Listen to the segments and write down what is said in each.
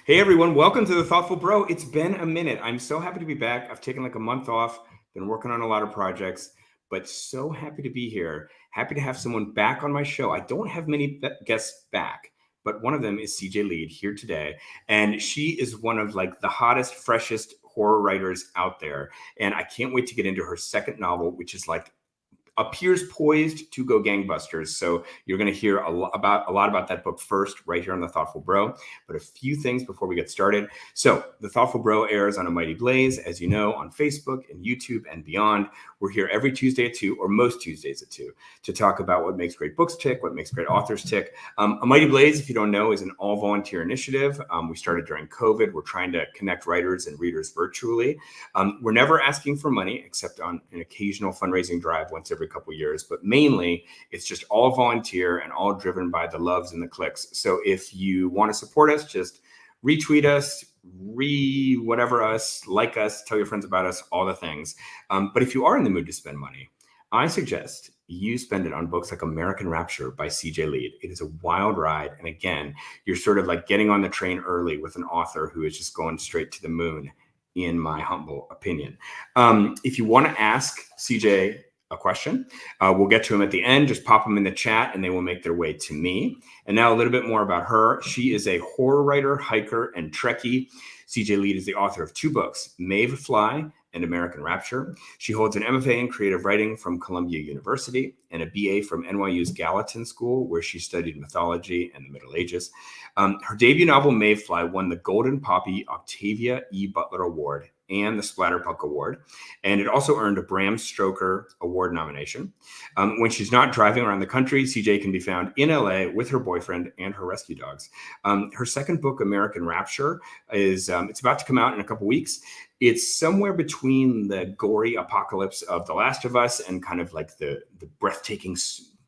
Hey everyone, welcome to the Thoughtful Bro. It's been a minute. I'm so happy to be back. I've taken like a month off, been working on a lot of projects, but so happy to be here. Happy to have someone back on my show. I don't have many guests back, but one of them is CJ Leede here today. And she is one of like the hottest, freshest horror writers out there. And I can't wait to get into her second novel, which is like appears poised to go gangbusters. So you're going to hear a lot about that book first, right here on the Thoughtful Bro. But a few things before we get started. So the Thoughtful Bro airs on A Mighty Blaze, as you know, on Facebook and YouTube and beyond. We're here every Tuesday at 2, or most Tuesdays at 2, to talk about what makes great books tick, what makes great authors tick. A Mighty Blaze, if you don't know, is an all-volunteer initiative. We started during COVID. We're trying to connect writers and readers virtually. We're never asking for money, except on an occasional fundraising drive once every couple of years, but mainly it's just all volunteer and all driven by the loves and the clicks. So if you want to support us, just retweet us, whatever us, like us, tell your friends about us, all the things. But if you are in the mood to spend money, I suggest you spend it on books like American Rapture by CJ Leede. It is a wild ride. And again, you're sort of like getting on the train early with an author who is just going straight to the moon, in my humble opinion. If you want to ask CJ a question, we'll get to them at the end. Just pop them in the chat and they will make their way to me. And now a little bit more about her. She is a horror writer, hiker, and Trekkie. CJ Leede is the author of 2 books, Maeve Fly and American Rapture. She holds an MFA in creative writing from Columbia University and a BA from NYU's Gallatin School, where she studied mythology and the Middle Ages. Her debut novel, Maeve Fly, won the Golden Poppy Octavia E. Butler Award and the Splatterpunk Award. And it also earned a Bram Stoker Award nomination. When she's not driving around the country, CJ can be found in LA with her boyfriend and her rescue dogs. Her second book, American Rapture, is it's about to come out in a couple weeks. It's somewhere between the gory apocalypse of The Last of Us and kind of like the breathtaking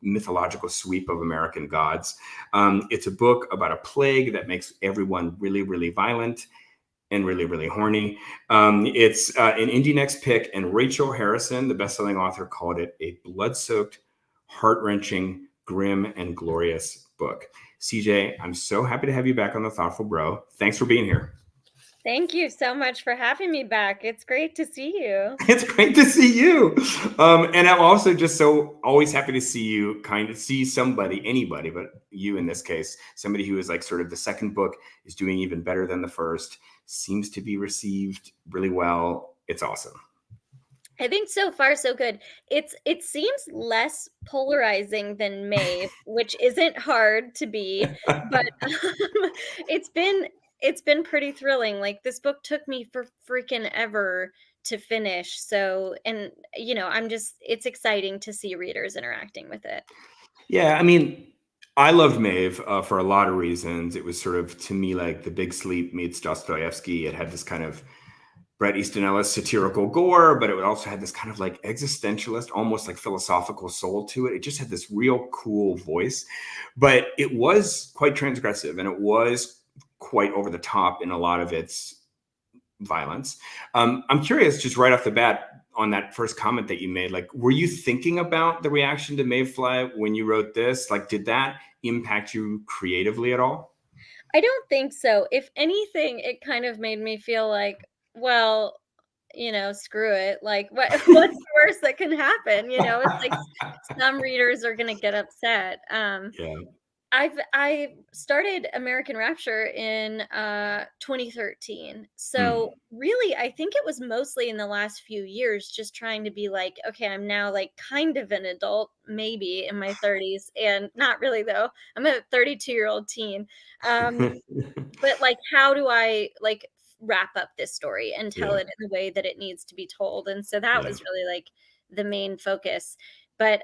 mythological sweep of American gods. It's a book about a plague that makes everyone really, really violent and really, really horny. It's an Indie Next pick, and Rachel Harrison, the best-selling author, called it a blood-soaked, heart-wrenching, grim, and glorious book. CJ, I'm so happy to have you back on the Thoughtful Bro. Thanks for being here. Thank you so much for having me back. It's great to see you. It's great to see you. And I'm also just so always happy to see you, kind of see somebody, anybody, but you in this case, somebody who is like sort of the second book is doing even better than the first, seems to be received really well. It's awesome. I think so far so good. It seems less polarizing than Maeve, which isn't hard to be, but it's been pretty thrilling. Like this book took me for freaking ever to finish. So, and it's exciting to see readers interacting with it. Yeah, I mean, I loved Maeve for a lot of reasons. It was sort of, to me, like The Big Sleep meets Dostoevsky. It had this kind of Bret Easton Ellis satirical gore, but it also had this kind of like existentialist, almost like philosophical soul to it. It just had this real cool voice, but it was quite transgressive and it was quite over the top in a lot of its violence. I'm curious, just right off the bat, on that first comment that you made, like, were you thinking about the reaction to Maeve Fly when you wrote this? Like, did that impact you creatively at all? I don't think so. If anything, it kind of made me feel like, well, screw it. Like what's the worst that can happen? It's like some readers are gonna get upset. Yeah. I started American Rapture in 2013. So really I think it was mostly in the last few years just trying to be like, okay, I'm now like kind of an adult, maybe in my 30s, and not really though. I'm a 32-year-old teen. But like how do I like wrap up this story and tell Yeah. it in the way that it needs to be told? And so that Yeah. was really like the main focus. But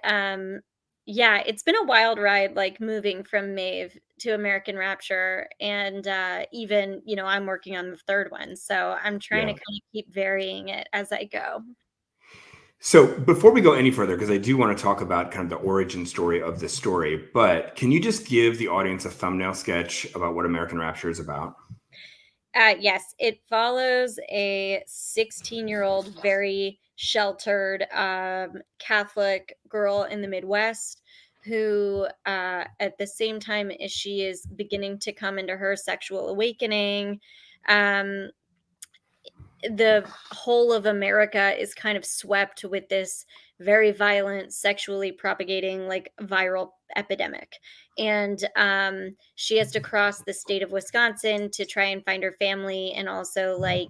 yeah, it's been a wild ride, like moving from Maeve to American Rapture. And even, I'm working on the third one. So I'm trying to Yeah. kind of keep varying it as I go. So before we go any further, because I do want to talk about kind of the origin story of this story, but can you just give the audience a thumbnail sketch about what American Rapture is about? Yes, it follows a 16-year-old, very sheltered Catholic girl in the Midwest who, at the same time as she is beginning to come into her sexual awakening, um, the whole of America is kind of swept with this very violent, sexually propagating, like, viral epidemic. And she has to cross the state of Wisconsin to try and find her family and also like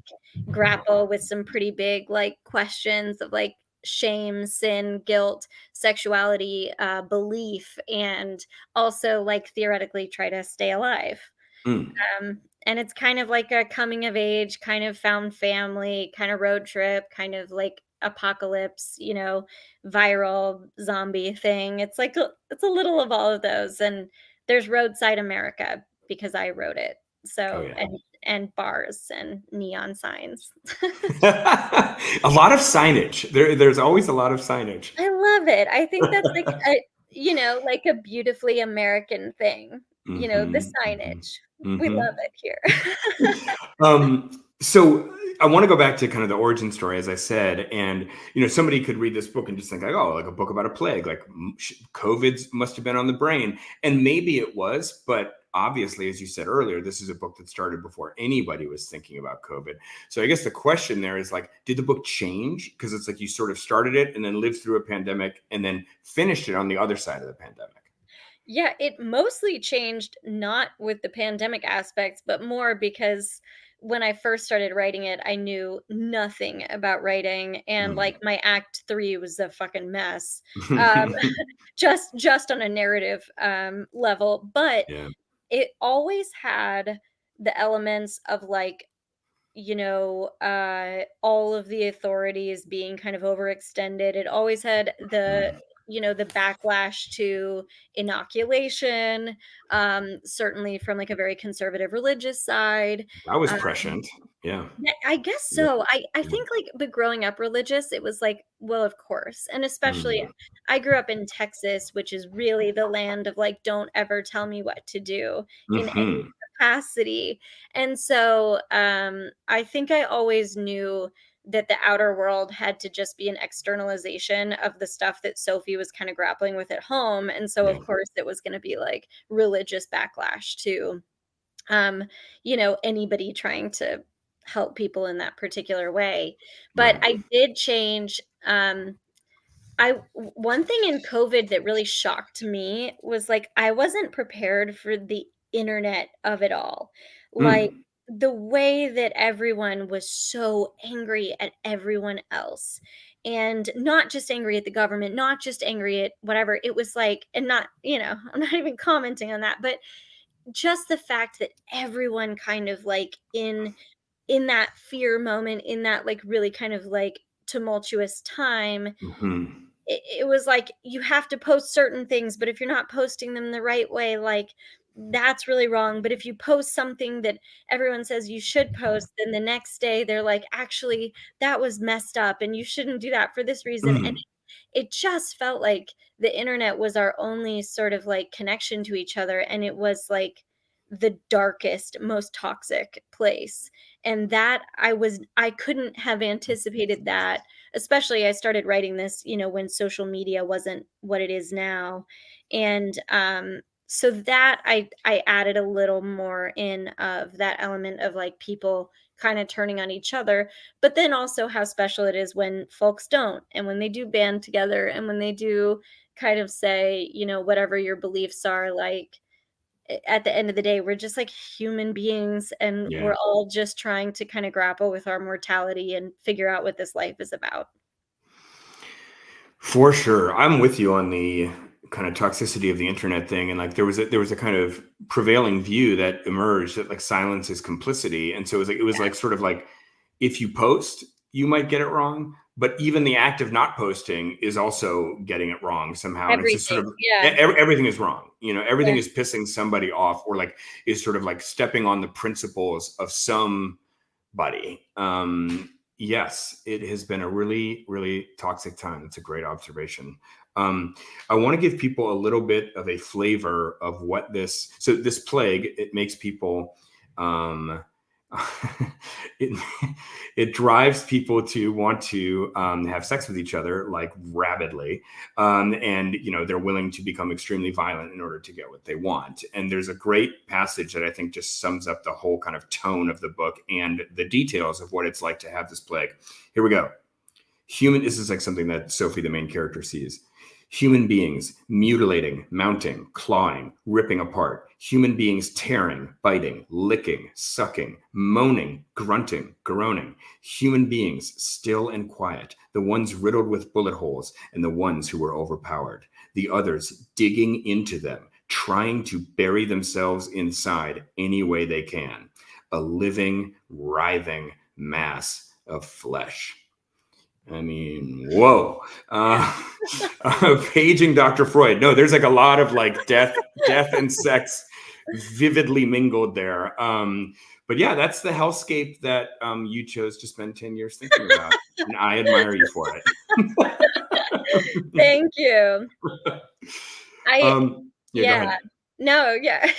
grapple with some pretty big like questions of like shame, sin, guilt, sexuality, belief, and also like theoretically try to stay alive. Mm. And it's kind of like a coming of age, kind of found family, kind of road trip, kind of like apocalypse, viral zombie thing. It's like it's a little of all of those. And there's Roadside America because I wrote it. Oh So yeah. and bars and neon signs. A lot of signage. There's always a lot of signage. I love it. I think that's like like a beautifully American thing. The Hmm. signage. We Hmm. love it here. So I want to go back to kind of the origin story, as I said, and somebody could read this book and just think like, oh, like a book about a plague, like COVID must have been on the brain, and maybe it was, but obviously, as you said earlier, this is a book that started before anybody was thinking about COVID. So I guess the question there is like, did the book change? Because it's like you sort of started it and then lived through a pandemic and then finished it on the other side of the pandemic. Yeah, it mostly changed not with the pandemic aspects, but more because when I first started writing it, I knew nothing about writing, and like my act 3 was a fucking mess. Um just on a narrative level, but Yeah. it always had the elements of like all of the authorities being kind of overextended. It always had the backlash to inoculation, certainly from like a very conservative religious side. That was Um, prescient. Yeah. yeah, I guess Yeah. so. I Yeah. think like but growing up religious, it was like, well, of course. And especially Mm. I grew up in Texas, which is really the land of like don't ever tell me what to do in any Mhm. capacity. And so I think I always knew that the outer world had to just be an externalization of the stuff that Sophie was kind of grappling with at home. And so Yeah. of course it was going to be like religious backlash to um, anybody trying to help people in that particular way. But Right. I did change. One thing in COVID that really shocked me was like I wasn't prepared for the internet of it all. Like Mm. the way that everyone was so angry at everyone else. And not just angry at the government, not just angry at whatever. It was like, and not, I'm not even commenting on that, but just the fact that everyone kind of like in that fear moment, in that like really kind of like tumultuous time, Mhm. it was like you have to post certain things, but if you're not posting them the right way, like that's really wrong. But if you post something that everyone says you should post, then the next day they're like, actually, that was messed up and you shouldn't do that for this reason. And Mm. it just felt like the internet was our only sort of like connection to each other, and it was like the darkest, most toxic place. And that I couldn't have anticipated that, especially I started writing this, when social media wasn't what it is now. And so that I added a little more in of that element of like people kind of turning on each other, but then also how special it is when folks don't, and when they do band together, and when they do kind of say, whatever your beliefs are, like at the end of the day, we're just like human beings, and Yeah. we're all just trying to kind of grapple with our mortality and figure out what this life is about. For sure. I'm with you on the kind of toxicity of the internet thing. And like there was a kind of prevailing view that emerged that like silence is complicity. And so it was like sort of like if you post, you might get it wrong. But even the act of not posting is also getting it wrong somehow. And it's just sort Everything. of Yeah. everything is wrong. Everything Yeah. is pissing somebody off or like is sort of like stepping on the principles of some buddy. Yes, it has been a really, really toxic time. It's a great observation. I want to give people a little bit of a flavor of what this. So this plague, it makes people. it it drives people to want to have sex with each other like rabidly, and they're willing to become extremely violent in order to get what they want. And there's a great passage that I think just sums up the whole kind of tone of the book and the details of what it's like to have this plague. Here we go. This is like something that Sophie, the main character, sees. Human beings mutilating, mounting, clawing, ripping apart. Human beings tearing, biting, licking, sucking, moaning, grunting, groaning. Human beings still and quiet, the ones riddled with bullet holes and the ones who were overpowered. The others digging into them, trying to bury themselves inside any way they can. A living, writhing mass of flesh. I mean, whoa. Paging Dr. Freud. No, there's like a lot of like death and sex vividly mingled there. But yeah, that's the hellscape that you chose to spend 10 years thinking about. And I admire you for it. Thank you. Yeah, go Yeah. ahead. No, yeah.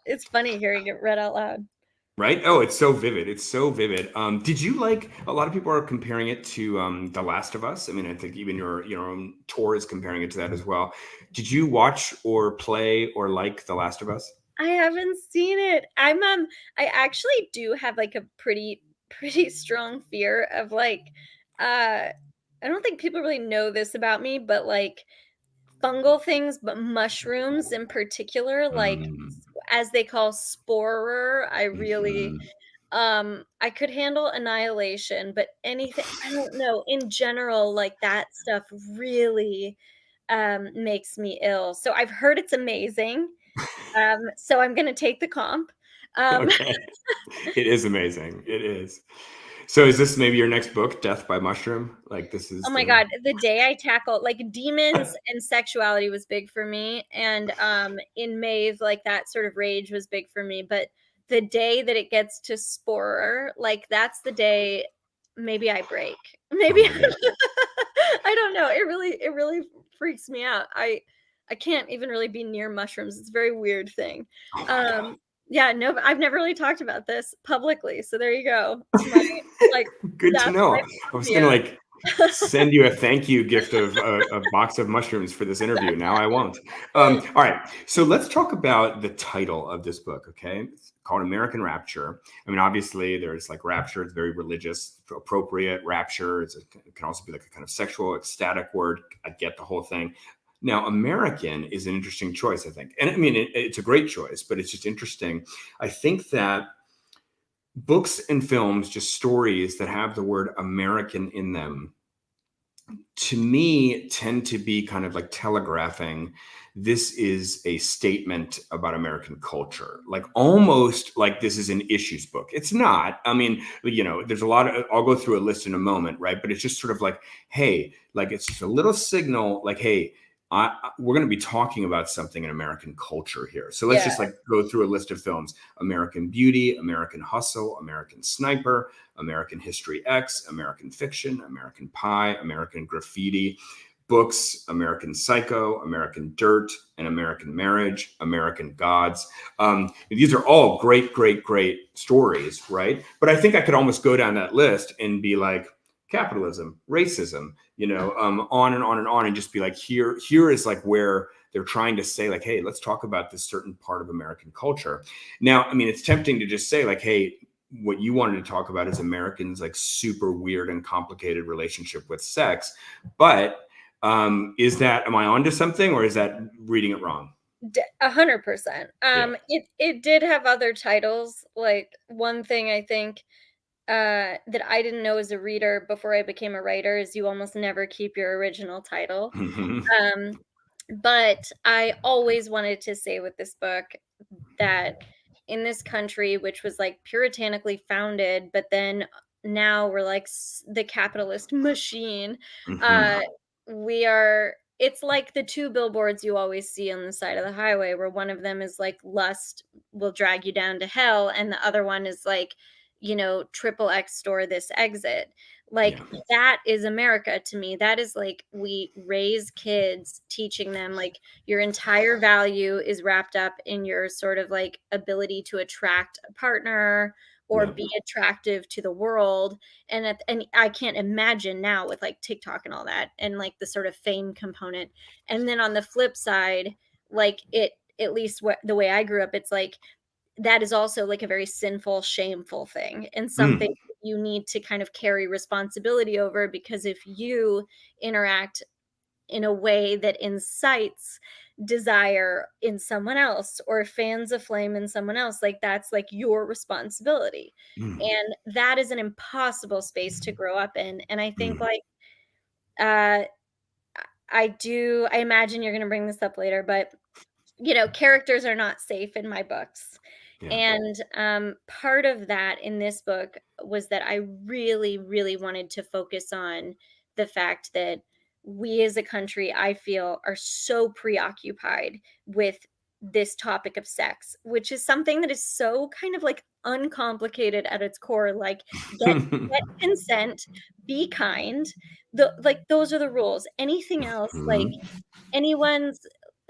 It's funny hearing it read out loud. Right? Oh, it's so vivid. It's so vivid. Did you like? A lot of people are comparing it to The Last of Us. I mean, I think even your own tour is comparing it to that as well. Did you watch or play or like The Last of Us? I haven't seen it. I actually do have like a pretty strong fear of like I don't think people really know this about me, but like fungal things, but mushrooms in particular, like Mm, as they call sporer, I really mhm. I could handle annihilation, but anything I don't know, in general, like that stuff really makes me ill. So I've heard it's amazing. So I'm gonna take the comp. Um Okay, it is amazing. It is. So, is this maybe your next book, Death by Mushroom? Like this Oh is my the. god, the day I tackle like demons and sexuality was big for me, and in Maeve, like that sort of rage was big for me. But the day that it gets to Sporer, like that's the day maybe I break. Oh Maybe my god. I don't know. It really freaks me out. I can't even really be near mushrooms. It's a very weird thing. Oh my god. Um yeah, no, I've never really talked about this publicly. So there you go. My like Good to that's know. my I was gonna phobia. like send you a thank you gift of a box of mushrooms for this interview. Now I won't. All right, so let's talk about the title of this book. Okay, it's called American Rapture. I mean, obviously, there's like Rapture; it's very religious, appropriate. Rapture it can also be like a kind of sexual, ecstatic word. I get the whole thing. Now, American is an interesting choice, I think, and I mean, it's a great choice, but it's just interesting. I think that books and films, just stories that have the word American in them, to me tend to be kind of like telegraphing this is a statement about American culture, like almost like this is an issues book. It's not. I mean, there's a lot of, I'll go through a list in a moment, right? But it's just sort of like, hey, like it's just a little signal, like, hey, we're going to be talking about something in American culture here. So let's Yeah. just like go through a list of films: American Beauty, American Hustle, American Sniper, American History X, American Fiction, American Pie, American Graffiti, books: American Psycho, American Dirt, An American Marriage, American Gods. These are all great, great, great stories, right? But I think I could almost go down that list and be like, capitalism, racism, on and on and on, and just be like, here is like where they're trying to say like, hey, let's talk about this certain part of American culture. Now, I mean, it's tempting to just say like, hey, what you wanted to talk about is Americans' like super weird and complicated relationship with sex. But am I onto something, or is that reading it wrong? 100%. Yeah. It did have other titles. Like one thing I think that I didn't know as a reader before I became a writer is you almost never keep your original title. Um, but I always wanted to say with this book that in this country, which was like puritanically founded, but then now we're like the capitalist machine. Uh, we are. It's like the two billboards you always see on the side of the highway, where one of them is like lust will drag you down to hell, and the other one is like triple X store this exit. Like, Yeah. that is America to me. That is like, we raise kids teaching them like your entire value is wrapped up in your sort of like ability to attract a partner or Yeah. be attractive to the world. And I can't imagine now with like TikTok and all that and like the sort of fame component. And then on the flip side, like, at least what the way I grew up, it's like that is also like a very sinful, shameful thing and something Mm. you need to kind of carry responsibility over, because if you interact in a way that incites desire in someone else or fans a flame in someone else, like, that's like your responsibility. Mm. And that is an impossible space to grow up in. And I think Mm. like uh I imagine you're going to bring this up later, but characters are not safe in my books. Yeah. And part of that in this book was that I really, really wanted to focus on the fact that we as a country, I feel, are so preoccupied with this topic of sex, which is something that is so kind of like uncomplicated at its core. Like, get consent, be kind. Like, those are the rules. Anything else, like Mhm. anyone's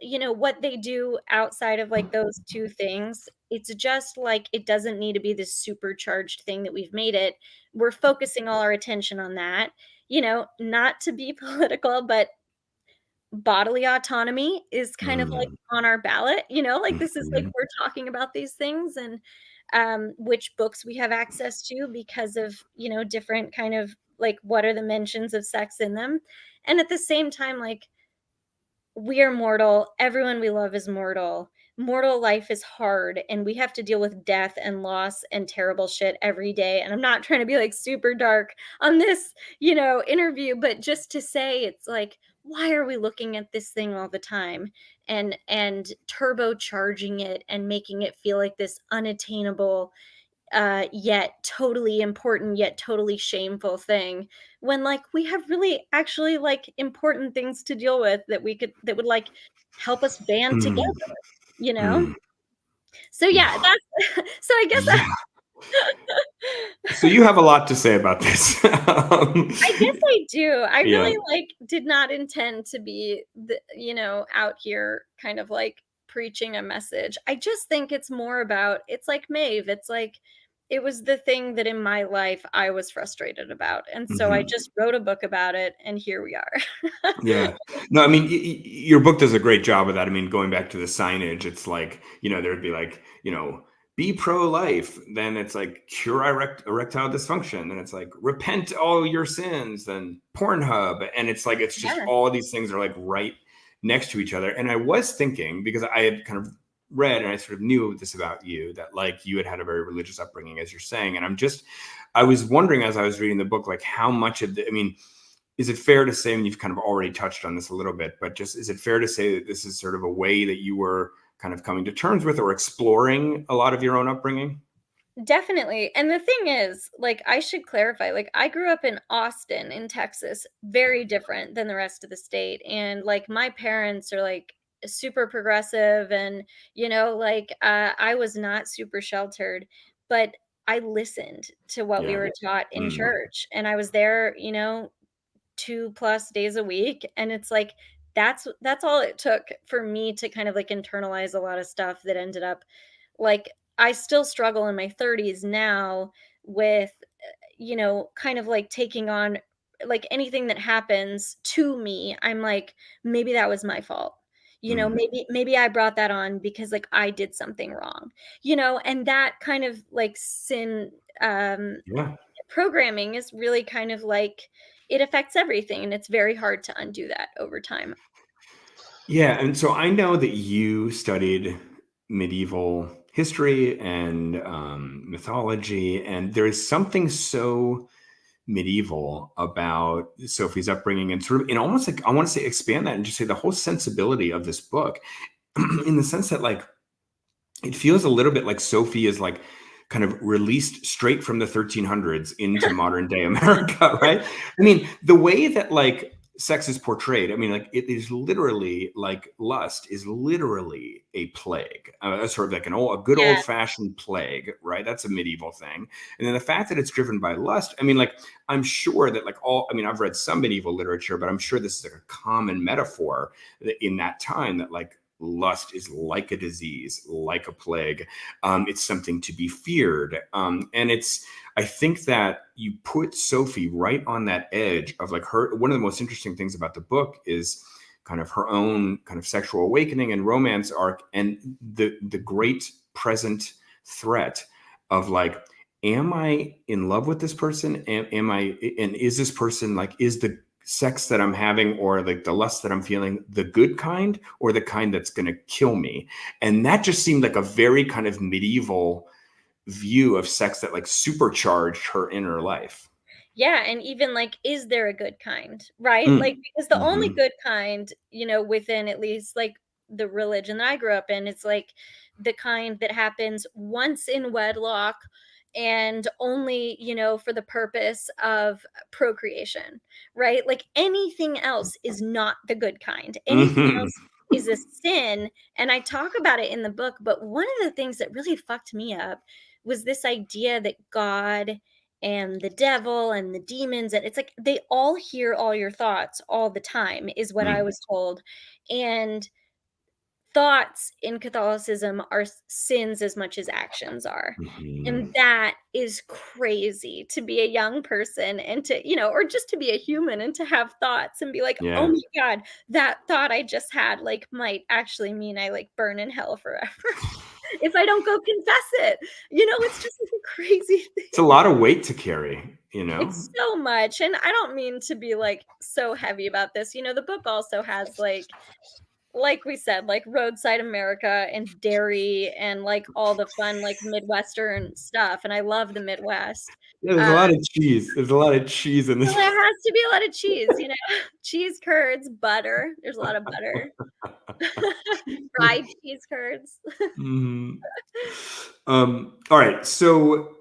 what they do outside of like those two things, it's just like it doesn't need to be this supercharged thing that we've made it. We're focusing all our attention on that, not to be political, but bodily autonomy is kind of like Mm. on our ballot, like this is like Mhm. we're talking about these things. And which books we have access to because of different kind of like what are the mentions of sex in them. And at the same time, like, we are mortal. Everyone we love is mortal. Mortal life is hard, and we have to deal with death and loss and terrible shit every day. And I'm not trying to be like super dark on this, interview, but just to say it's like, why are we looking at this thing all the time and turbocharging it and making it feel like this unattainable yet totally important yet totally shameful thing, when like we have really actually like important things to deal with that would like help us band together, Mm. you know Mm. so yeah, that's so I guess Yeah. So you have a lot to say about this. I guess I do. I Yeah. really like did not intend to be out here kind of like preaching a message. I just think it's more about, it's like Maeve. It's like it was the thing that in my life I was frustrated about. And so I Mhm. just wrote a book about it and here we are. Yeah. No, I mean, your book does a great job of that. I mean, going back to the signage, it's like, there'd be like, be pro-life. Then it's like cure erectile dysfunction. Then it's like repent all your sins. Then Pornhub. And it's like, it's just Yeah. all these things are like right next to each other. And I was thinking, because I had kind of read and I sort of knew this about you, that like you had a very religious upbringing, as you're saying. And I was wondering as I was reading the book, like how much of I mean, is it fair to say, and you've kind of already touched on this a little bit, but just is it fair to say that this is sort of a way that you were kind of coming to terms with or exploring a lot of your own upbringing? Definitely. And the thing is, like, I should clarify, like, I grew up in Austin, in Texas, very different than the rest of the state. And like, my parents are like super progressive, and, like, I was not super sheltered, but I listened to what we Yeah. were taught in Mm. church. And I was there, 2+ days a week. And it's like, that's all it took for me to kind of like internalize a lot of stuff that ended up like, I still struggle in my 30s now with, kind of like taking on like anything that happens to me. I'm like, maybe that was my fault. Mm. Maybe I brought that on because like I did something wrong. And that kind of like sin Yeah. programming is really kind of like, it affects everything, and it's very hard to undo that over time. Yeah. And so I know that you studied medieval history and mythology, and there is something so medieval about Sophie's upbringing and sort of, and almost like I want to say expand that and just say the whole sensibility of this book in the sense that like it feels a little bit like Sophie is like kind of released straight from the 1300s into modern day America, right? I mean, the way that like sex is portrayed. I mean, like it is literally like lust is literally a plague, sort of like a good Yeah. old fashioned plague, right? That's a medieval thing. And then the fact that it's driven by lust, I mean, like I'm sure that I mean, I've read some medieval literature, but I'm sure this is like a common metaphor in that time that like lust is like a disease, like a plague. It's something to be feared. And I think that you put Sophie right on that edge of like one of the most interesting things about the book is kind of her own kind of sexual awakening and romance arc and the great present threat of like, am I in love with this person? Am I, and is this person like, is the sex that I'm having or like the lust that I'm feeling the good kind or the kind that's going to kill me? And that just seemed like a very kind of medieval view of sex that like supercharged her inner life. Yeah, and even, like, is there a good kind, right? Like, Mm. because the only Hmm. good kind, within at least, like, the religion that I grew up in, it's, like, the kind that happens once in wedlock and only, for the purpose of procreation, right? Like, anything else is not the good kind. Anything Hmm. else is a sin, and I talk about it in the book, but one of the things that really fucked me up was this idea that God and the devil and the demons, and it's like they all hear all your thoughts all the time is what I was told. And thoughts in Catholicism are sins as much as actions are. And Hmm. that is crazy to be a young person and to, or just to be a human and to have thoughts and be like, oh Yeah. my God, that thought I just had like might actually mean I like burn in hell forever if I don't go confess it. It's just like a crazy It's a thing. lot of weight to carry, you know? It's so much, and I don't mean to be, like, so heavy about this, the book also has, like we said, like, roadside America and dairy and, like, all the fun, like, Midwestern stuff, and I love the Midwest. Yeah, there's a Uh, lot of cheese. There's a lot of cheese in so this. there has to be a lot of cheese, cheese curds, butter, there's a lot of butter. Fried cheese curds. Mhm. All right. So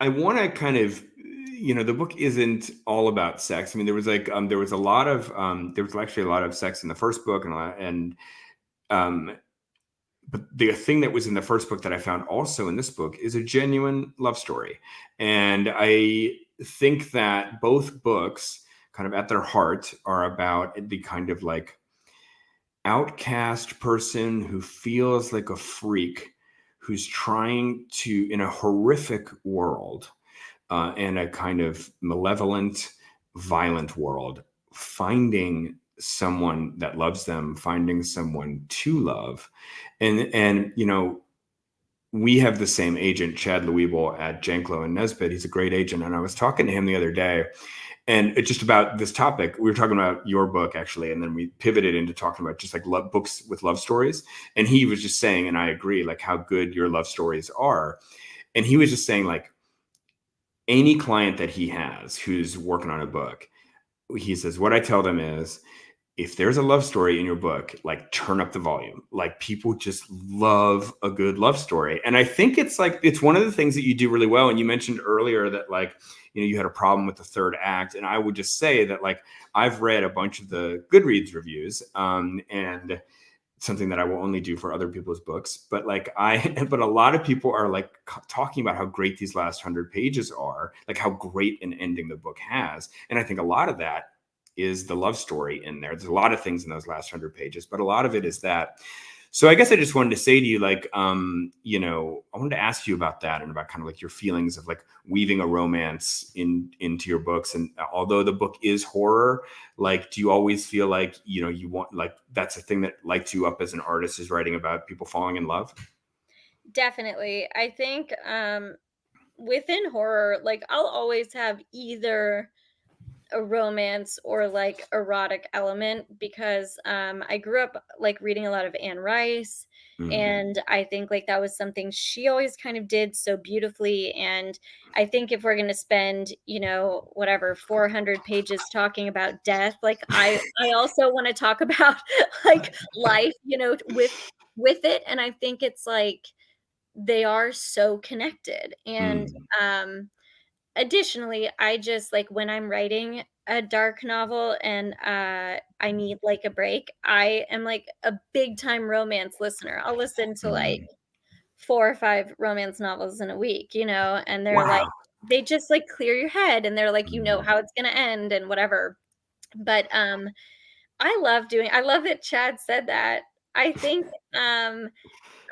I want to kind of, the book isn't all about sex. I mean, there was a lot of, there was actually a lot of sex in the first book um, but the thing that was in the first book that I found also in this book is a genuine love story. And I think that both books kind of at their heart are about the kind of like outcast person who feels like a freak who's trying to, in a horrific world, and a kind of malevolent, violent world, finding someone that loves them, finding someone to love. And we have the same agent, Chad Louisville at Janklow and Nesbitt. He's a great agent. And I was talking to him the other day, and it's just about this topic. We were talking about your book actually, and then we pivoted into talking about just like books with love stories. And he was just saying, and I agree, like how good your love stories are. And he was just saying, like, any client that he has who's working on a book, he says, what I tell them is, if there's a love story in your book, like turn up the volume. Like people just love a good love story. And I think it's one of the things that you do really well. And you mentioned earlier that like, you had a problem with the third act. And I would just say that like I've read a bunch of the Goodreads reviews, and something that I will only do for other people's books. But like but a lot of people are like talking about how great these last 100 pages are, like how great an ending the book has. And I think a lot of that is the love story in there. There's a lot of things in those last 100 pages, but a lot of it is that. So I guess I just wanted to say to you, like, I wanted to ask you about that and about kind of like your feelings of like weaving a romance into your books. And although the book is horror, like, do you always feel like, you want, like, that's a thing that lights you up as an artist, is writing about people falling in love? Definitely. I think, within horror, like, I'll always have either a romance or like erotic element because I grew up like reading a lot of Anne Rice, Mm. and I think like that was something she always kind of did so beautifully. And I think if we're going to spend, whatever 400 pages talking about death, like I also want to talk about like life, with it. And I think it's like they are so connected. And Mm. um additionally, I just like when I'm writing, a dark novel and I need like a break, I am like a big time romance listener. I'll listen to like Mm. 4 or 5 romance novels in a week, and they're like Wow. they just like clear your head and they're like, Mm. how it's gonna end and whatever. But I love that Chad said that. I think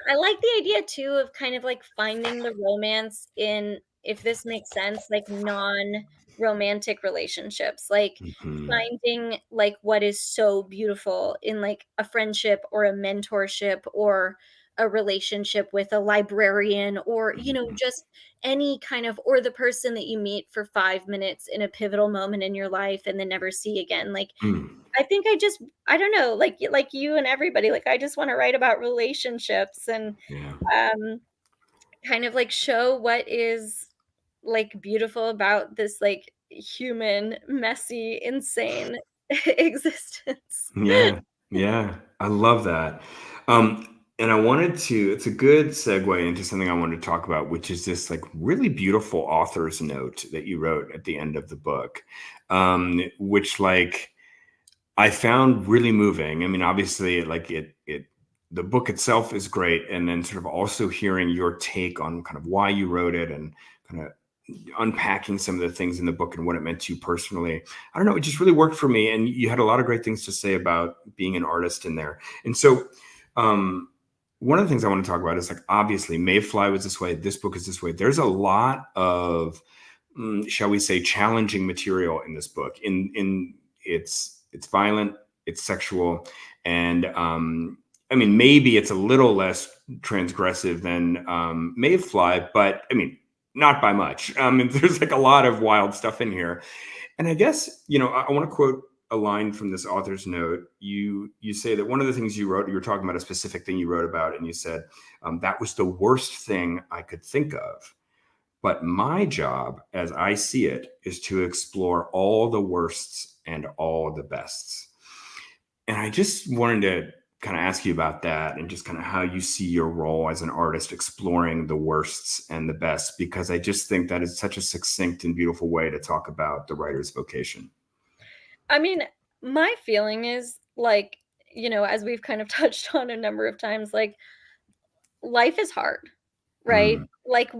I like the idea too of kind of like finding the romance in, if this makes sense, like non-romantic relationships, like Mhm. finding like what is so beautiful in like a friendship or a mentorship or a relationship with a librarian or Mhm. just any kind of, or the person that you meet for 5 minutes in a pivotal moment in your life and then never see again. Like Mm. I think I don't know, like you and everybody, like, I just wanna write about relationships and, Yeah. um, kind of, like, show what is, like, beautiful about this, like, human, messy, insane existence. Yeah, yeah, I love that. And I wanted to, it's a good segue into something I wanted to talk about, which is this like really beautiful author's note that you wrote at the end of the book, which like I found really moving. I mean, obviously, like the book itself is great, and then sort of also hearing your take on kind of why you wrote it and kind of unpacking some of the things in the book and what it meant to you personally. I don't know, it just really worked for me, and you had a lot of great things to say about being an artist in there. And so, um, one of the things I want to talk about is like obviously, Maeve Fly was this way. This book is this way. There's a lot of shall we say, challenging material in this book. In it's violent, it's sexual, and I mean maybe it's a little less transgressive than Maeve Fly, but I mean not by much. And there's like a lot of wild stuff in here, and I guess I want to quote a line from this author's note. You say that one of the things you wrote, you were talking about a specific thing you wrote about, and you said that was the worst thing I could think of. But my job, as I see it, is to explore all the worsts and all the bests. And I just wanted to kind of ask you about that and just kind of how you see your role as an artist exploring the worsts and the bests, because I just think that is such a succinct and beautiful way to talk about the writer's vocation. I mean, my feeling is, like, as we've kind of touched on a number of times, like, life is hard, right? Mm, Like,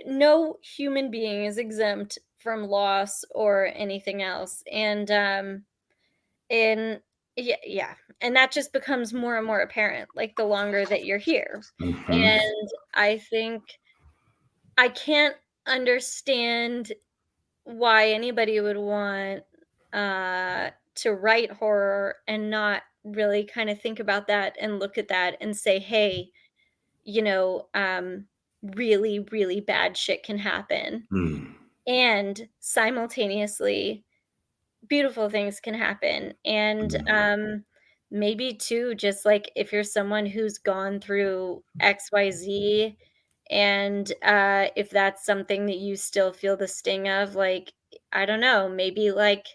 no human being is exempt from loss or anything else, and yeah, and that just becomes more and more apparent, like, the longer that you're here, mhm, and I think I can't understand why anybody would want, to write horror and not really kinda think about that and look at that and say, "Hey, you know, um, really, really bad shit can happen, mm, and simultaneously beautiful things can happen." And mm, maybe too, just like if you're someone who's gone through XYZ, and if that's something that you still feel the sting of, like, I don't know, maybe like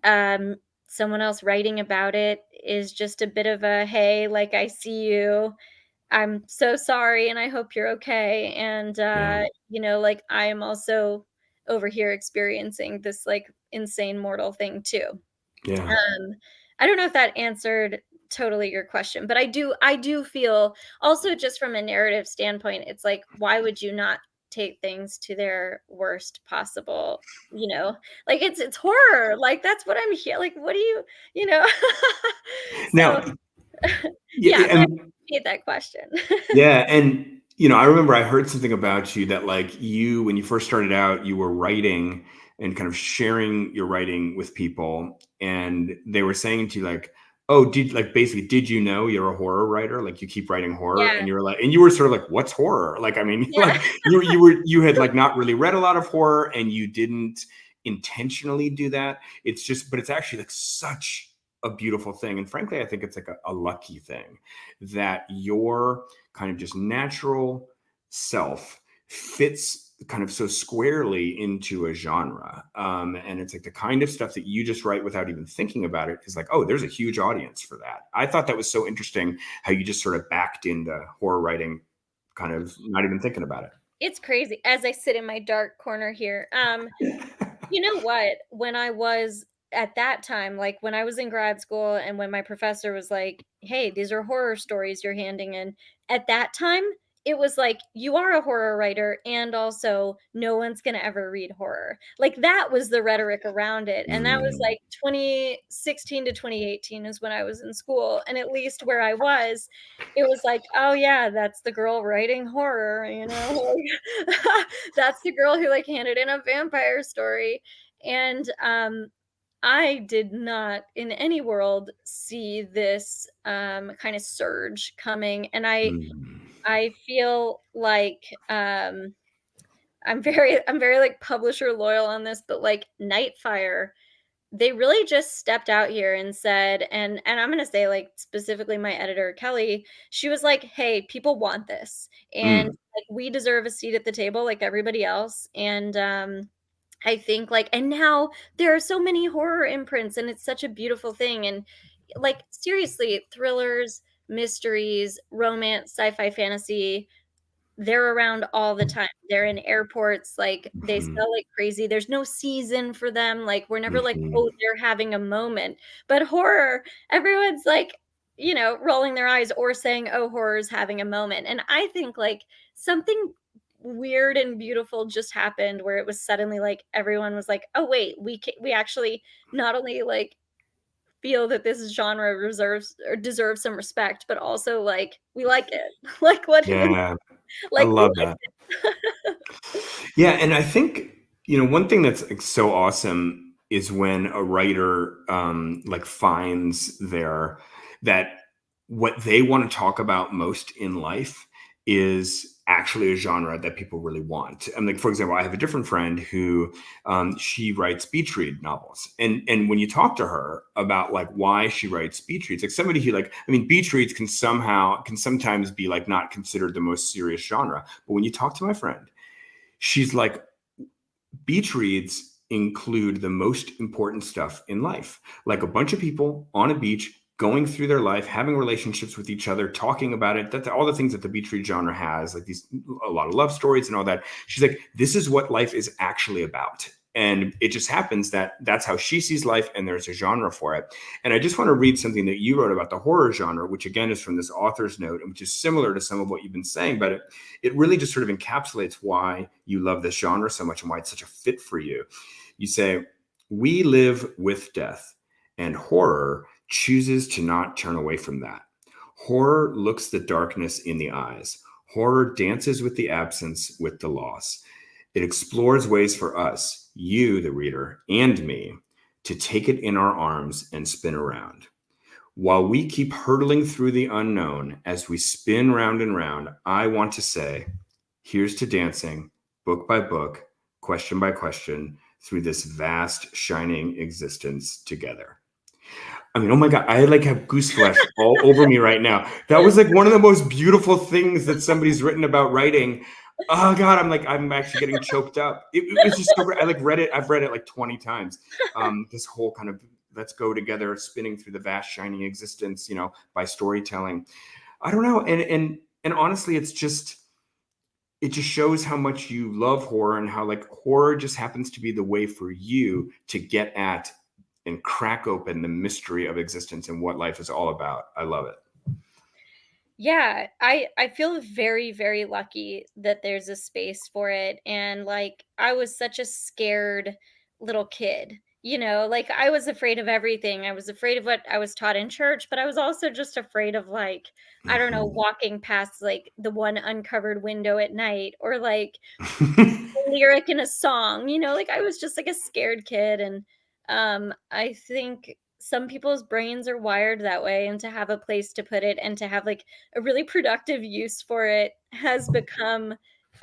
um someone else writing about it is just a bit of a, hey, like, I see you, I'm so sorry and I hope you're okay. And yeah, like, I am also over here experiencing this like insane mortal thing too. yeah, um, I don't know if that answered totally your question, but I do feel also, just from a narrative standpoint, it's like, why would you not take things to their worst possible, you know? Like, it's horror, like, that's what I'm here, like, what do you you know? So, now yeah, yeah, but I and appreciate that question. yeah, and I remember I heard something about you that like you when you first started out, you were writing and kind of sharing your writing with people, and they were saying to you like, "Oh, did like basically did you know you're a horror writer? Like you keep writing horror?" And Yeah, you're like, and you were sort of like, "What's horror?" Like I mean, yeah. like you had like not really read a lot of horror, and you didn't intentionally do that. It's just, but it's actually like such a beautiful thing, and frankly, I think it's like a lucky thing that your kind of just natural self fits kind of so squarely into a genre. And it's like the kind of stuff that you just write without even thinking about it is like, oh, there's a huge audience for that. I thought that was so interesting how you just sort of backed into horror writing, kind of not even thinking about It's crazy as I sit in my dark corner here. it. You know what? When I was at that time, like when I was in grad school and when my professor was like, "Hey, these are horror stories you're handing in." At that time, it was like, "You are a horror writer and also no one's going to ever read horror." Like that was the rhetoric around it. And that was Mm, like 2016 to 2018 is when I was in school. And at least where I was, it was like, "Oh yeah, that's the girl writing horror, you know?" That's the girl who like handed in a vampire story. And I did not in any world see this kind of surge coming. And mm, I feel like I'm very like publisher loyal on this, but like Nightfire, they really just stepped out here and said, and I'm gonna say like specifically my editor Kelly, she was like, "Hey, people want this, and mm, like we deserve a seat at the table like everybody else." And I think like, and now there are so many horror imprints, and it's such a beautiful thing. And like seriously, thrillers, mysteries, romance, sci-fi, fantasy, they're around all the time. They're in airports, like, they mhm, sell like crazy. There's no season for them, like, we're never like, mhm. "Oh, they're having a moment." But horror, everyone's like, rolling their eyes or saying, "Oh, horror's having a moment." And I think, like, something weird and beautiful just happened where it was suddenly like, everyone was like, "Oh, wait, we actually not only, like, feel that this genre reserves or deserves some respect, but also, like, we like it." Like, what Yeah, I like, we love that. like it. Yeah, and I think, one thing that's like so awesome is when a writer like finds that what they want to talk about most in life is actually a genre that people really want. And like, for example, I have a different friend who she writes beach read novels. And when you talk to her about like why she writes beach reads, like somebody who like, I mean, beach reads can sometimes be like not considered the most serious genre. But when you talk to my friend, she's like, beach reads include the most important stuff in life, like a bunch of people on a beach going through their life, having relationships with each other, talking about it. That's all the things that the beach read genre has, like these a lot of love stories and all that. She's like, this is what life is actually about. And it just happens that that's how she sees life, and there's a genre for it. And I just want to read something that you wrote about the horror genre, which again is from this author's note, and which is similar to some of what you've been saying, but it really just sort of encapsulates why you love this genre so much and why it's such a fit for you. You say, we live with death, and horror chooses to not turn away from that. Horror looks the darkness in the eyes. Horror dances with the absence, with the loss. It explores ways for us, you, the reader, and me, to take it in our arms and spin around. While we keep hurtling through the unknown as we spin round and round, I want to say, here's to dancing, book by book, question by question, through this vast, shining existence together. I mean, oh my God, I like have goose flesh all over me right now. That was like one of the most beautiful things that somebody's written about writing. Oh God, I'm actually getting choked up. It was just so great. I like read it. I've read it like 20 times. This whole kind of let's go together, spinning through the vast, shining existence, by storytelling. I don't know. And honestly, it just shows how much you love horror and how like horror just happens to be the way for you to get at and crack open the mystery of existence and what life is all about. I love it. Yeah, I feel very, very lucky that there's a space for it. And like, I was such a scared little kid, like I was afraid of everything. I was afraid of what I was taught in church, but I was also just afraid of like, I don't know, Mhm. walking past like the one uncovered window at night, or like a lyric in a song, like I was just like a scared kid. And I think some people's brains are wired that way, and to have a place to put it and to have like a really productive use for it has become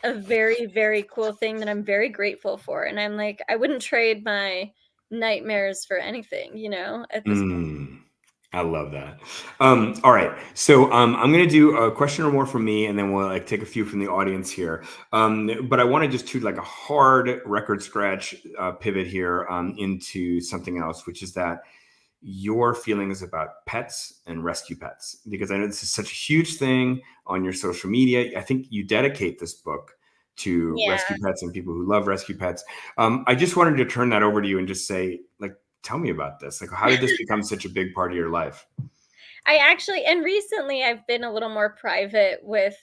a very, very cool thing that I'm very grateful for. And I'm like, I wouldn't trade my nightmares for anything, at this point. Mm, I love that. All right. So I'm going to do a question or more from me, and then we'll like take a few from the audience here. But I want to just do like a hard record scratch pivot here into something else, which is that your feelings about pets and rescue pets, because I know this is such a huge thing on your social media. I think you dedicate this book to rescue Yeah. pets and people who love rescue pets. I just wanted to turn that over to you and just say, like, tell me about this. Like, how did this become such a big part of your life? I actually, and recently I've been a little more private with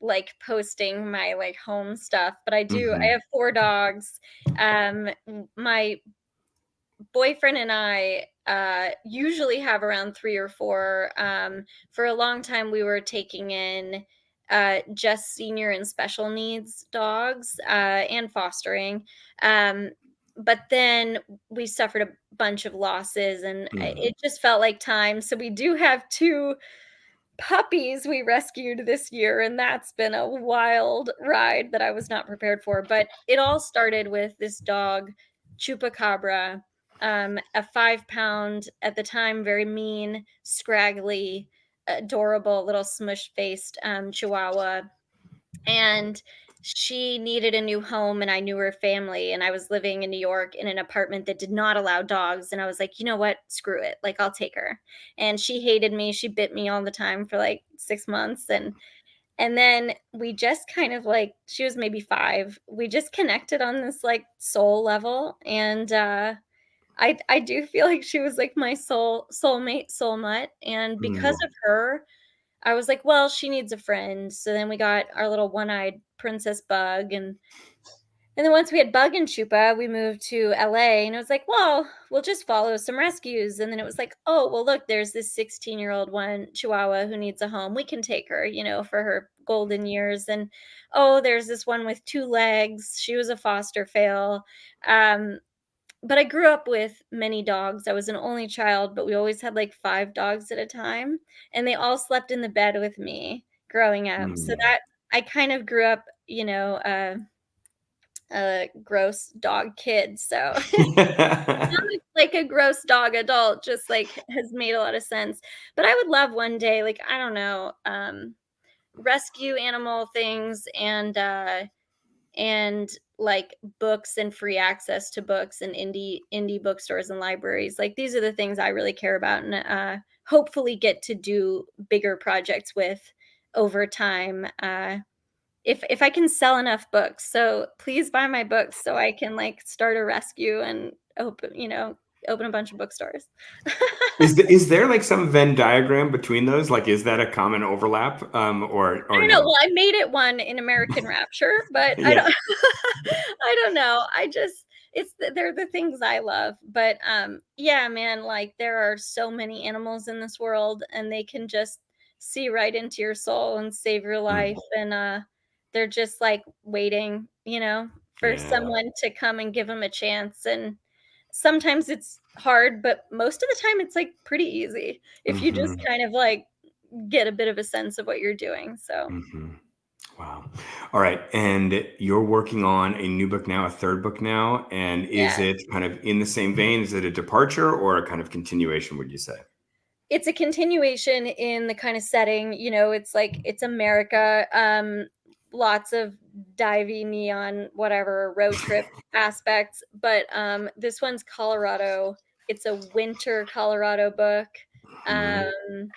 like posting my like home stuff, but I Hmm. have 4 dogs. My boyfriend and I usually have around 3 or 4. For a long time we were taking in just senior and special needs dogs and fostering. Um, but then we suffered a bunch of losses and Mm. it just felt like time. So we do have 2 puppies we rescued this year, and that's been a wild ride that I was not prepared for. But it all started with this dog, Chupacabra, a 5 pound, at the time, very mean, scraggly, adorable little smush faced Chihuahua. And she needed a new home, and I knew her family, and I was living in New York in an apartment that did not allow dogs, and I was like, "You know what? Screw it. Like, I'll take her." And she hated me. She bit me all the time for like 6 months, and then we just kind of like, she was maybe 5. We just connected on this like soul level, and I do feel like she was like my soulmate, soul mutt, and because Mm. of her, I was like, "Well, she needs a friend." So then we got our little one-eyed princess Bug, and then once we had Bug and Chupa, we moved to LA, and it was like, "Well, we'll just follow some rescues." And then it was like, "Oh, well, look, there's this 16-year-old one Chihuahua who needs a home. We can take her, for her golden years." And, "Oh, there's this one with 2 legs. She was a foster fail." Um, but I grew up with many dogs. I was an only child, but we always had like 5 dogs at a time, and they all slept in the bed with me growing up. So Mm. that I kind of grew up, a gross dog kid. So like a gross dog adult just like has made a lot of sense. But I would love one day, like, I don't know, rescue animal things and like books and free access to books and indie bookstores and libraries. Like, these are the things I really care about, and hopefully get to do bigger projects with over time, if I can sell enough books. So please buy my books so I can like start a rescue and open a bunch of bookstores. Is there like some Venn diagram between those? Like, is that a common overlap, I or don't know. no? Well, I made it one in American Rapture, but I Yeah. don't I don't know. They're the things I love. But yeah, man, like there are so many animals in this world, and they can just see right into your soul and save your life, Mm. and they're just like waiting, for Yeah. someone to come and give them a chance. And sometimes it's hard, but most of the time it's like pretty easy if you just Hmm. kind of like get a bit of a sense of what you're doing. So, Hmm. Wow. All right. And you're working on a new book now, a third book now. And is yeah, it kind of in the same vein? Is it a departure or a kind of continuation, would you say? it's a continuation in the kind of setting, it's like it's America, lots of divey neon, whatever, road trip aspects, but this one's Colorado. It's a winter Colorado book. Mhm. Um,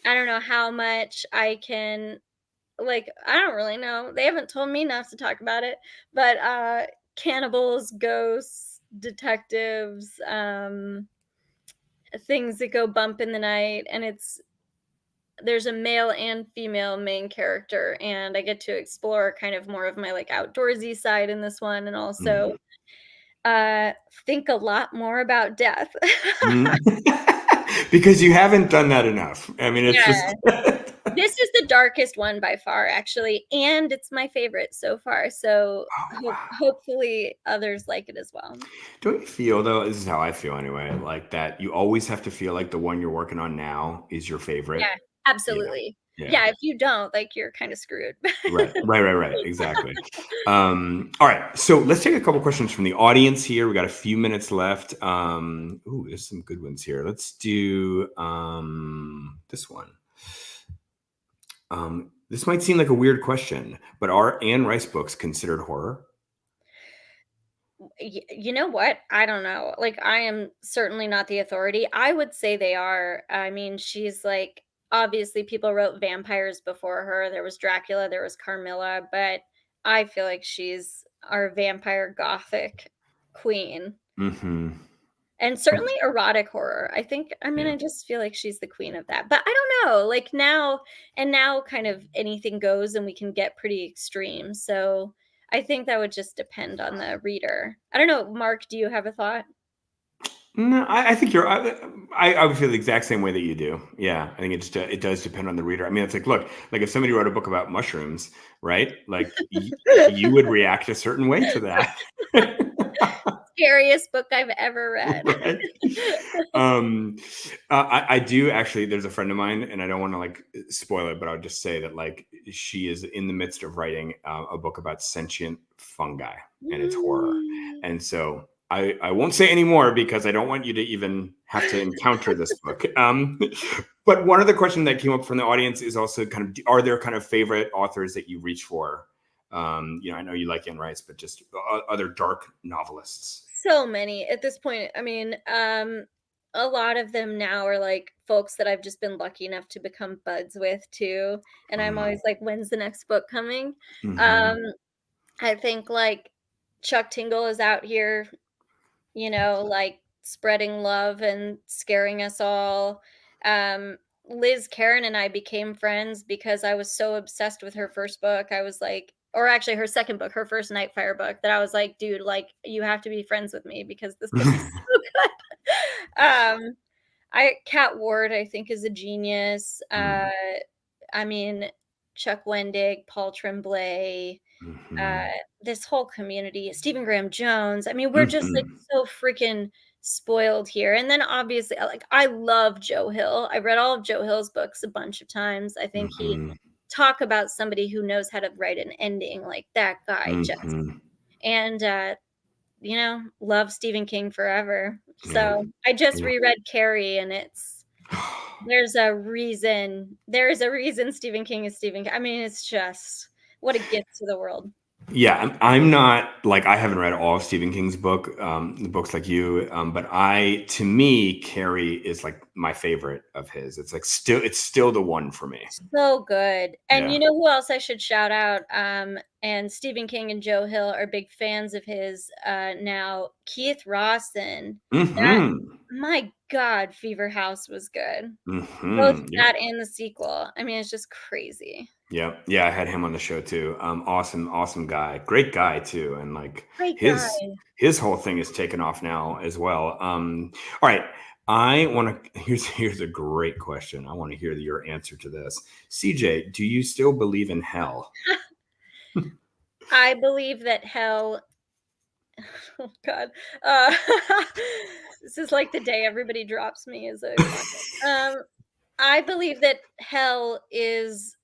I don't know how much I can, like, I don't really know. They haven't told me enough to talk about it, but cannibals, ghosts, detectives, things that go bump in the night, and there's a male and female main character, and I get to explore kind of more of my like outdoorsy side in this one, and also Mhm. uh think a lot more about death. Mhm. Because you haven't done that enough. I mean, it's Yeah, just this is the darkest one by far, actually, and it's my favorite so far, so Oh, wow. hopefully others like it as well. Don't you feel though, this is how I feel anyway, like that you always have to feel like the one you're working on now is your favorite? Yeah, Yeah. absolutely. Yeah. Yeah, if you don't, like, you're kinda screwed. Right. Right, right, right. Exactly. All right. So let's take a couple questions from the audience here. We got a few minutes left. Ooh, there's some good ones here. Let's do this one. This might seem like a weird question, but are Anne Rice books considered horror? You know what? I don't know. Like, I am certainly not the authority. I would say they are. I mean, she's like obviously people wrote vampires before her. There was Dracula, there was Carmilla, but I feel like she's our vampire gothic queen. Mm-hmm. And certainly erotic horror. Yeah. I just feel like she's the queen of that. But I don't know, like now kind of anything goes and we can get pretty extreme. So I think that would just depend on the reader. I don't know, Mark, do you have a thought? No, I think I would feel the exact same way that you do. Yeah, I think it does depend on the reader. I mean, it's like, look, like if somebody wrote a book about mushrooms, right? Like you would react a certain way to that. Scariest book I've ever read. Right. I do actually. There's a friend of mine, and I don't want to like spoil it, but I'll just say that like she is in the midst of writing a book about sentient fungi, and it's horror. Mm. And so I won't say any more because I don't want you to even have to encounter this book. But one other question that came up from the audience is also kind of: are there kind of favorite authors that you reach for? I know you like Anne Rice, but just other dark novelists. So many at this point. I mean, a lot of them now are like folks that I've just been lucky enough to become buds with too. And I'm always like, when's the next book coming? Mm-hmm. Um, I think like Chuck Tingle is out here, like spreading love and scaring us all. Um, Liz Karen and I became friends because I was so obsessed with her first book. I was like, or actually her second book, her first Nightfire book, that I was like, dude, like you have to be friends with me because this book is so good. Cat Ward, I think, is a genius. I mean, Chuck Wendig, Paul Tremblay, uh, Mm-hmm. this whole community, Stephen Graham Jones. I mean, we're just like Mm-hmm. so freaking spoiled here. And then obviously, like I love Joe Hill. I read all of Joe Hill's books a bunch of times. I think he Mm-hmm. talk about somebody who knows how to write an ending like that guy just. Mm-hmm. And love Stephen King forever. Yeah. So I just Yeah. reread Carrie and there's a reason Stephen King is Stephen King. I mean, it's just what a gift to the world. Yeah, I'm not like I haven't read all of Stephen King's the books like you, but to me, Carrie is like my favorite of his. It's still the one for me. So good. And Yeah. you know who else I should shout out? And Stephen King and Joe Hill are big fans of his now. Keith Rawson. That Mm-hmm. my God, Fever House was good. Both Mm-hmm. Yep. that and the sequel. I mean, it's just crazy. Yep. Yeah, I had him on the show too. Awesome guy. Great guy too. And like Great guy. his whole thing is taken off now as well. All right. I want to here's a great question. I want to hear your answer to this. CJ, do you still believe in hell? I believe that hell oh God. Uh, this is like the day everybody drops me as a content. I believe that hell is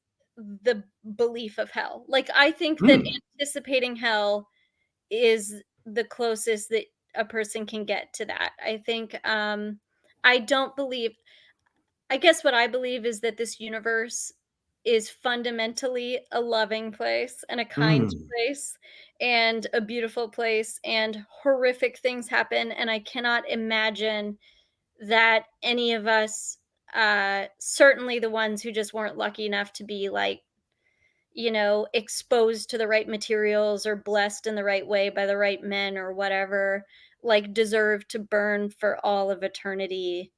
the belief of hell. Like, I think that Hmm. anticipating hell is the closest that a person can get to that. I don't believe I guess what I believe is that this universe is fundamentally a loving place and a kind Hmm. place and a beautiful place, and horrific things happen, and I cannot imagine that any of us, certainly the ones who just weren't lucky enough to be like, exposed to the right materials or blessed in the right way by the right men or whatever, like deserve to burn for all of eternity.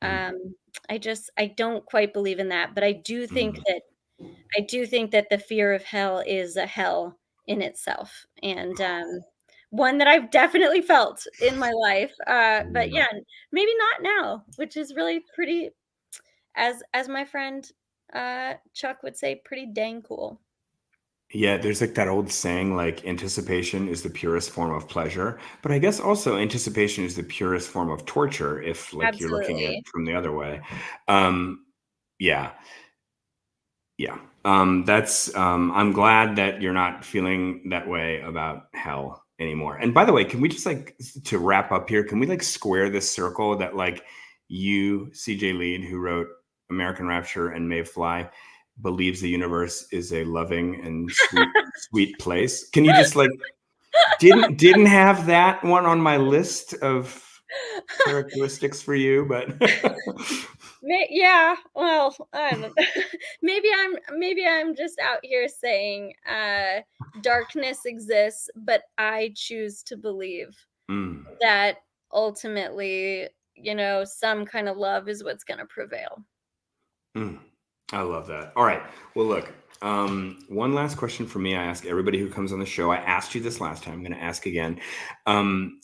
Hmm. um, I don't quite believe in that, but Hmm. I do think that the fear of hell is a hell in itself, and one that I've definitely felt in my life. But Yeah. yeah, maybe not now, which is really pretty, as my friend Chuck would say, pretty dang cool. Yeah, there's like that old saying, like anticipation is the purest form of pleasure, but I guess also anticipation is the purest form of torture if like you're looking at it Absolutely. from the other way. Um, yeah, yeah. That's I'm glad that you're not feeling that way about hell anymore. And by the way, can we just like to wrap up here, can we like square this circle that like you, CJ Leede, who wrote American Rapture and Maeve Fly, believes the universe is a loving and sweet place. Can you just like didn't have that one on my list of characteristics for you, but Yeah, well, I don't maybe I'm just out here saying darkness exists, but I choose to believe Mm, that ultimately, some kind of love is what's going to prevail. mm. I love that. All right. Well, look, one last question for me. I ask everybody who comes on the show. I asked you this last time. I'm going to ask again.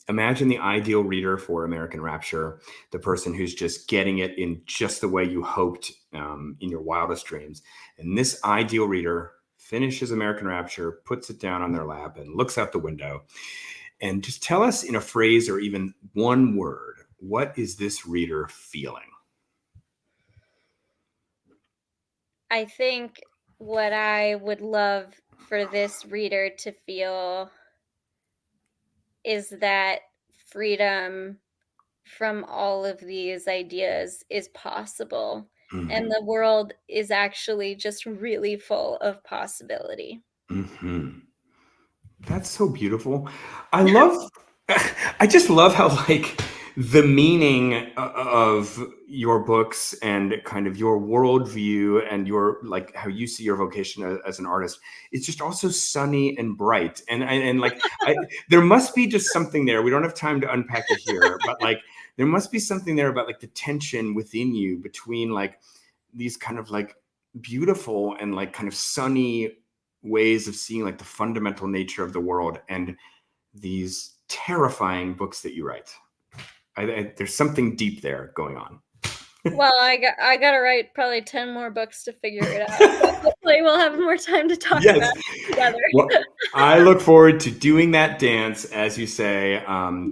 Imagine the ideal reader for American Rapture, the person who's just getting it in just the way you hoped in your wildest dreams. And this ideal reader finishes American Rapture, puts it down on their lap, and looks out the window. And just tell us in a phrase or even one word, what is this reader feeling? I think what I would love for this reader to feel is that freedom from all of these ideas is possible, Mm. and the world is actually just really full of possibility. Hmm. That's so beautiful. I love, I just love how, like, the meaning of your books and kind of your worldview and your, like, how you see your vocation as an artist, it's just also sunny and bright. And like, there must be just something there. We don't have time to unpack it here, but like, there must be something there about like the tension within you between like these kind of like beautiful and like kind of sunny ways of seeing like the fundamental nature of the world and these terrifying books that you write. There's something deep there going on. Well, I gotta write probably 10 more books to figure it out, so hopefully we'll have more time to talk Yes. about it together. Well, I look forward to doing that dance, as you say,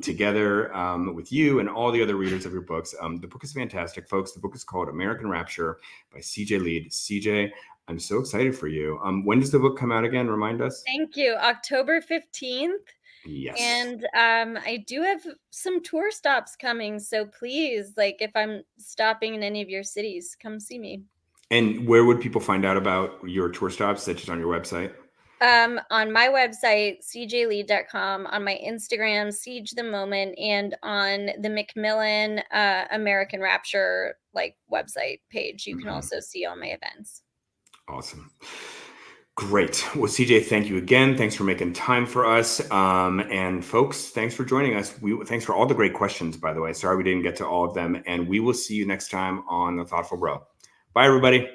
together with you and all the other readers of your books. The book is fantastic, folks. The book is called American Rapture by CJ Leede. CJ, I'm so excited for you. When does the book come out again? Remind us. Thank you. October 15th. Yes. And I do have some tour stops coming, so please, like, if I'm stopping in any of your cities, come see me. And where would people find out about your tour stops? That's just on your website. On my website, cjleede.com, on my Instagram, Siege the Moment, and on the Macmillan American Rapture like website page, you can Mhm. also see all my events. Awesome. Great. Well, CJ, thank you again. Thanks for making time for us. And folks, thanks for joining us. Thanks for all the great questions, by the way. Sorry we didn't get to all of them. And we will see you next time on The Thoughtful Bro. Bye, everybody.